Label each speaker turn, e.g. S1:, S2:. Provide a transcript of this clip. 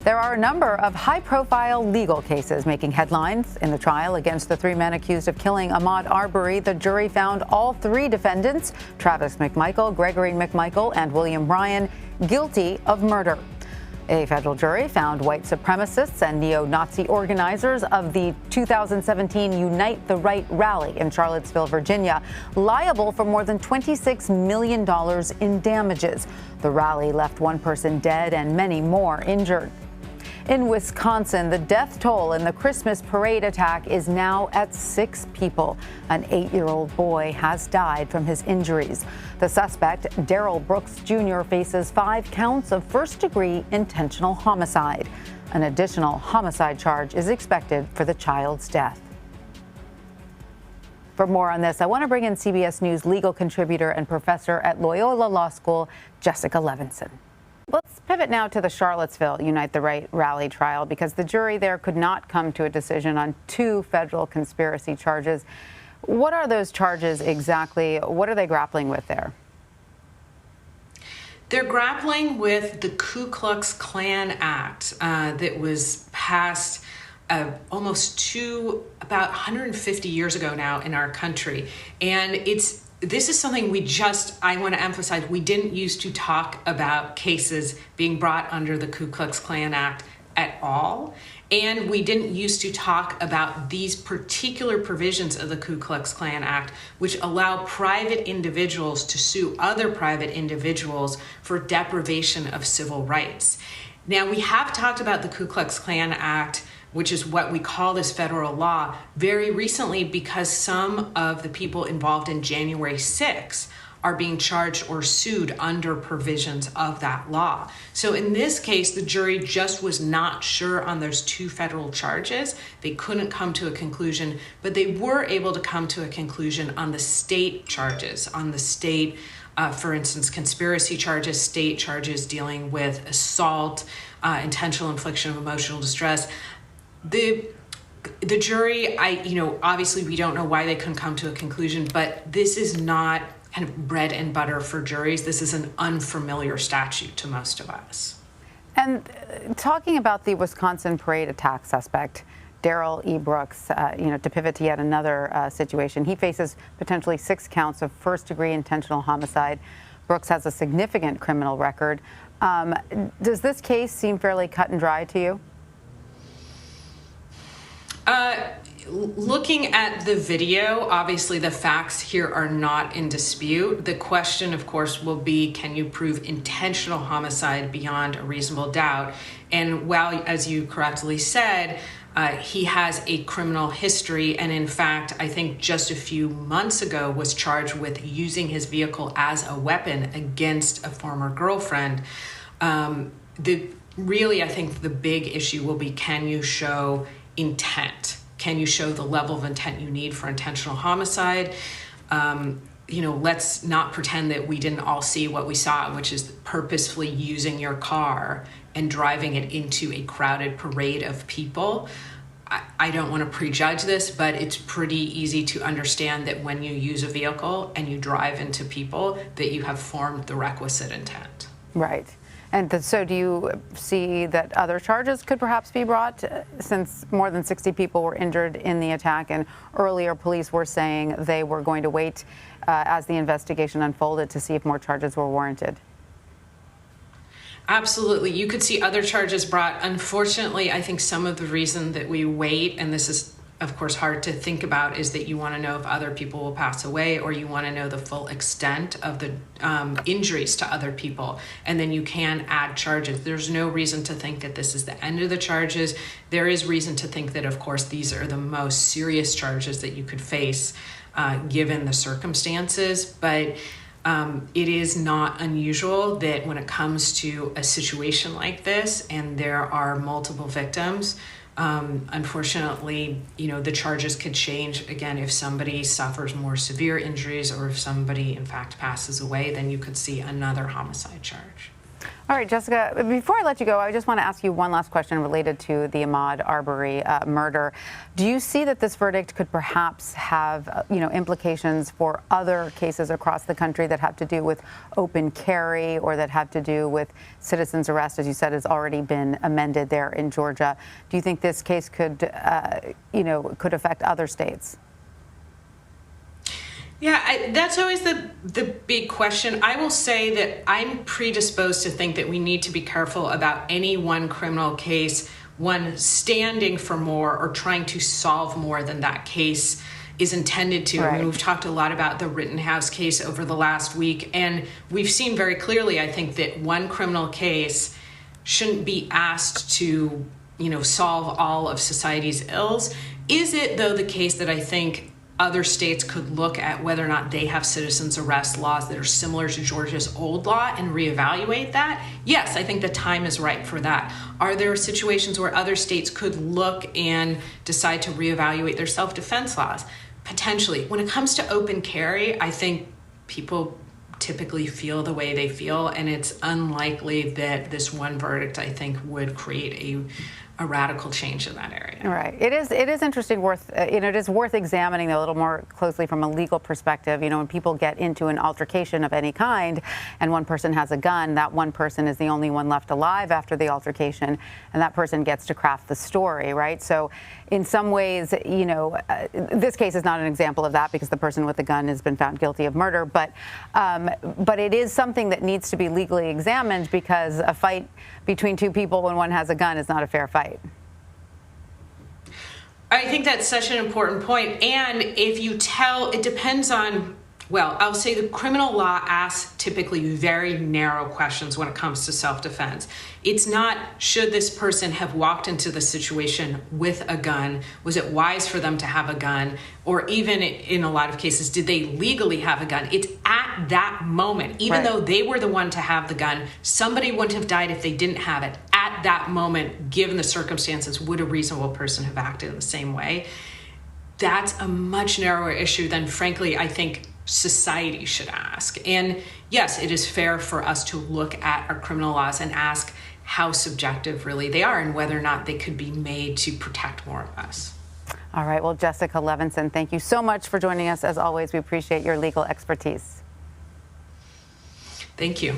S1: There are a number of high-profile legal cases making headlines. In the trial against the three men accused of killing Ahmaud Arbery, the jury found all three defendants, Travis McMichael, Gregory McMichael, and William Ryan, guilty of murder. A federal jury found white supremacists and neo-Nazi organizers of the 2017 Unite the Right rally in Charlottesville, Virginia, liable for more than $26 million in damages. The rally left one person dead and many more injured. In Wisconsin, the death toll in the Christmas parade attack is now at 6 people. An 8-year-old boy has died from his injuries. The suspect, Darrell Brooks Jr., faces 5 counts of first-degree intentional homicide. An additional homicide charge is expected for the child's death. For more on this, I want to bring in CBS News legal contributor and professor at Loyola Law School, Jessica Levinson. Let's pivot now to the Charlottesville Unite the Right rally trial, because the jury there could not come to a decision on 2 federal conspiracy charges. What are those charges exactly? What are they grappling with there?
S2: They're grappling with the Ku Klux Klan Act that was passed about 150 years ago now in our country. And this is something I want to emphasize, we didn't used to talk about cases being brought under the Ku Klux Klan Act at all. And we didn't used to talk about these particular provisions of the Ku Klux Klan Act, which allow private individuals to sue other private individuals for deprivation of civil rights. Now, we have talked about the Ku Klux Klan Act, which is what we call this federal law, very recently, because some of the people involved in January 6th are being charged or sued under provisions of that law. So in this case, the jury just was not sure on those 2 federal charges. They couldn't come to a conclusion, but they were able to come to a conclusion on the state charges, on the state, for instance, conspiracy charges, state charges dealing with assault, intentional infliction of emotional distress. The jury, obviously we don't know why they couldn't come to a conclusion, but this is not kind of bread and butter for juries. This is an unfamiliar statute to most of us.
S1: And talking about the Wisconsin parade attack suspect, Darrell E. Brooks, to pivot to yet another situation, he faces potentially 6 counts of first-degree intentional homicide. Brooks has a significant criminal record. Does this case seem fairly cut and dry to you?
S2: Looking at the video, obviously the facts here are not in dispute. The question, of course, will be, can you prove intentional homicide beyond a reasonable doubt? And while, as you correctly said, he has a criminal history, and in fact, I think just a few months ago was charged with using his vehicle as a weapon against a former girlfriend. Really, I think the big issue will be, can you show intent? Can you show the level of intent you need for intentional homicide? Let's not pretend that we didn't all see what we saw, which is purposefully using your car and driving it into a crowded parade of people. I don't want to prejudge this, but it's pretty easy to understand that when you use a vehicle and you drive into people, that you have formed the requisite intent.
S1: Right. And so do you see that other charges could perhaps be brought, since more than 60 people were injured in the attack, and earlier police were saying they were going to wait as the investigation unfolded to see if more charges were warranted?
S2: Absolutely. You could see other charges brought. Unfortunately, I think some of the reason that we wait, and this is of course hard to think about, is that you want to know if other people will pass away, or you want to know the full extent of the injuries to other people, and then you can add charges. There's no reason to think that this is the end of the charges. There is reason to think that, of course, these are the most serious charges that you could face given the circumstances, but it is not unusual that when it comes to a situation like this and there are multiple victims, unfortunately, the charges could change. Again, if somebody suffers more severe injuries, or if somebody in fact passes away, then you could see another homicide charge.
S1: All right, Jessica, before I let you go, I just want to ask you one last question related to the Ahmaud Arbery murder. Do you see that this verdict could perhaps have, implications for other cases across the country that have to do with open carry or that have to do with citizens' arrest, as you said, has already been amended there in Georgia? Do you think this case could, could affect other states?
S2: Yeah, that's always the big question. I will say that I'm predisposed to think that we need to be careful about any one criminal case, one standing for more or trying to solve more than that case is intended to.
S1: Right.
S2: I mean, we've talked a lot about the Rittenhouse case over the last week, and we've seen very clearly, I think, that one criminal case shouldn't be asked to, solve all of society's ills. Is it, though, the case that I think other states could look at whether or not they have citizens arrest laws that are similar to Georgia's old law and reevaluate that? Yes, I think the time is right for that. Are there situations where other states could look and decide to reevaluate their self-defense laws? Potentially. When it comes to open carry, I think people typically feel the way they feel, and it's unlikely that this one verdict, I think, would create a radical change in that area.
S1: Right. It is interesting, it is worth examining a little more closely from a legal perspective. When people get into an altercation of any kind and one person has a gun, that one person is the only one left alive after the altercation, and that person gets to craft the story, right? So in some ways, this case is not an example of that because the person with the gun has been found guilty of murder, but it is something that needs to be legally examined because a fight between two people when one has a gun is not a fair fight.
S2: I think that's such an important point. And if you it depends on, I'll say the criminal law asks typically very narrow questions when it comes to self-defense. It's not, should this person have walked into the situation with a gun? Was it wise for them to have a gun? Or even in a lot of cases, did they legally have a gun? It's at that moment, even though they were the one to have the gun, somebody wouldn't have died if they didn't have it. At that moment, given the circumstances, would a reasonable person have acted in the same way? That's a much narrower issue than, frankly, I think society should ask. And yes, it is fair for us to look at our criminal laws and ask how subjective really they are and whether or not they could be made to protect more of us.
S1: All right. Well, Jessica Levinson, thank you so much for joining us. As always, we appreciate your legal expertise.
S2: Thank you.